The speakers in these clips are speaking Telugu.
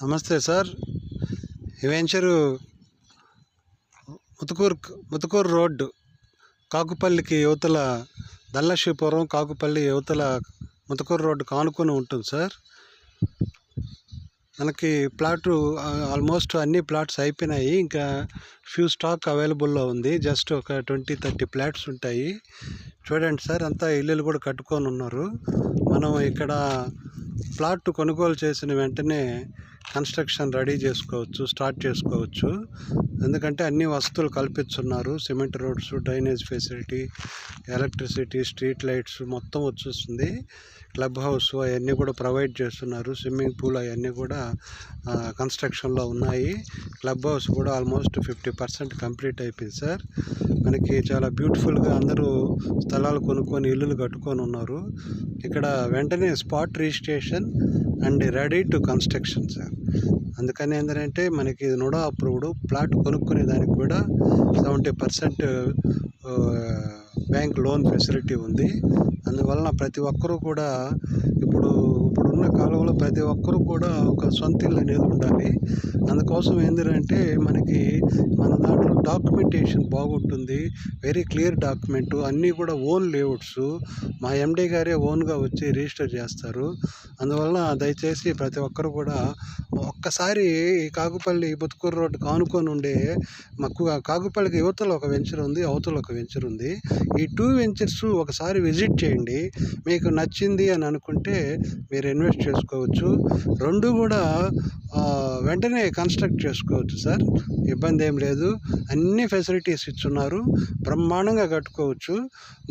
నమస్తే సార్. ఈ వెంచరు ముతుకూరు రోడ్డు కాకుపల్లికి యువతల దల్లశివపురం కాకుపల్లి యువతల ముతుకూరు రోడ్డుకు ఆనుకొని ఉంటుంది సార్. మనకి ప్లాటు ఆల్మోస్ట్ అన్ని ప్లాట్స్ అయిపోయినాయి. ఇంకా ఫ్యూ స్టాక్ అవైలబుల్లో ఉంది. జస్ట్ ఒక 20-30 ఫ్లాట్స్ ఉంటాయి. చూడండి సార్, అంతా ఇల్లులు కూడా కట్టుకొని ఉన్నారు. మనం ఇక్కడ ప్లాట్ కొనుగోలు చేసిన వెంటనే కన్స్ట్రక్షన్ రెడీ చేసుకోవచ్చు, స్టార్ట్ చేసుకోవచ్చు. ఎందుకంటే అన్ని వసతులు కల్పిస్తున్నారు. Cement roads, drainage facility, electricity, street lights మొత్తం వచ్చేస్తుంది. క్లబ్ హౌస్ అవన్నీ కూడా ప్రొవైడ్ చేస్తున్నారు. స్విమ్మింగ్ పూల్ అవన్నీ కూడా కన్స్ట్రక్షన్లో ఉన్నాయి. క్లబ్ హౌస్ కూడా ఆల్మోస్ట్ 50% కంప్లీట్ అయిపోయింది సార్. మనకి చాలా బ్యూటిఫుల్గా అందరూ స్థలాలు కొనుక్కొని ఇల్లులు కట్టుకొని ఉన్నారు. ఇక్కడ వెంటనే spot registration and ready to construction sir. అందుకని ఏంటంటే మనకి నోడా అప్రూవ్డ్ ప్లాట్ కొనుక్కునే దానికి కూడా 70% బ్యాంక్ లోన్ ఫెసిలిటీ ఉంది. అందువలన ప్రతి ఒక్కరూ కూడా ఇప్పుడున్న కాలంలో ప్రతి ఒక్కరూ కూడా ఒక సొంత ఇల్లు అనేది ఉండాలి. అందుకోసం ఏంటంటే మనకి మన దాంట్లో డాక్యుమెంటేషన్ బాగుంటుంది. వెరీ క్లియర్ డాక్యుమెంటు, అన్నీ కూడా ఓన్ లేఅవుట్స్. మా ఎండి గారే ఓన్గా వచ్చి రిజిస్టర్ చేస్తారు. అందువలన దయచేసి ప్రతి ఒక్కరు కూడా ఒక్కసారి ఈ కాకుపల్లి ముతుకూరు రోడ్డుకు ఆనుకొని ఉండే మాకు కాకుపల్లికి యువతలో ఒక వెంచర్ ఉంది, అవతల ఒక వెంచర్ ఉంది. ఈ 2 వెంచర్స్ ఒకసారి విజిట్ చేయండి. మీకు నచ్చింది అని అనుకుంటే మీరు ఇన్వెస్ట్ చేసుకోవచ్చు. 2 కూడా వెంటనే కన్స్ట్రక్ట్ చేసుకోవచ్చు సార్. ఇబ్బంది ఏం లేదు. అన్ని ఫెసిలిటీస్ ఇచ్చున్నారు. బ్రహ్మాండంగా కట్టుకోవచ్చు.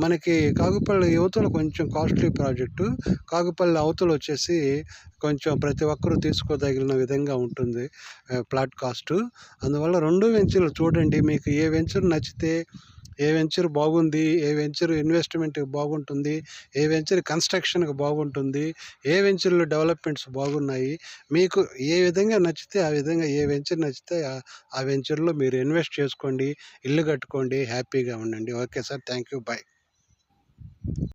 మనకి కాకుపల్లి యువతలో కొంచెం కాస్ట్లీ ప్రాజెక్టు, కాకుపల్లి అవతల వచ్చేసి కొంచెం ప్రతి ఒక్కరూ తీసుకోదగిన విధంగా ఉంటుంది ప్లాట్ కాస్టు. అందువల్ల 2 వెంచర్లు చూడండి. మీకు ఏ వెంచర్ నచ్చితే, ఏ వెంచర్ బాగుంది, ఏ వెంచర్ ఇన్వెస్ట్మెంట్కి బాగుంటుంది, ఏ వెంచర్ కన్స్ట్రక్షన్కి బాగుంటుంది, ఏ వెంచర్లో డెవలప్మెంట్స్ బాగున్నాయి, మీకు ఏ విధంగా నచ్చితే ఆ విధంగా, ఏ వెంచర్ నచ్చితే ఆ వెంచర్లో మీరు ఇన్వెస్ట్ చేసుకోండి, ఇల్లు కట్టుకోండి, హ్యాపీగా ఉండండి. Okay sir, thank you, bye.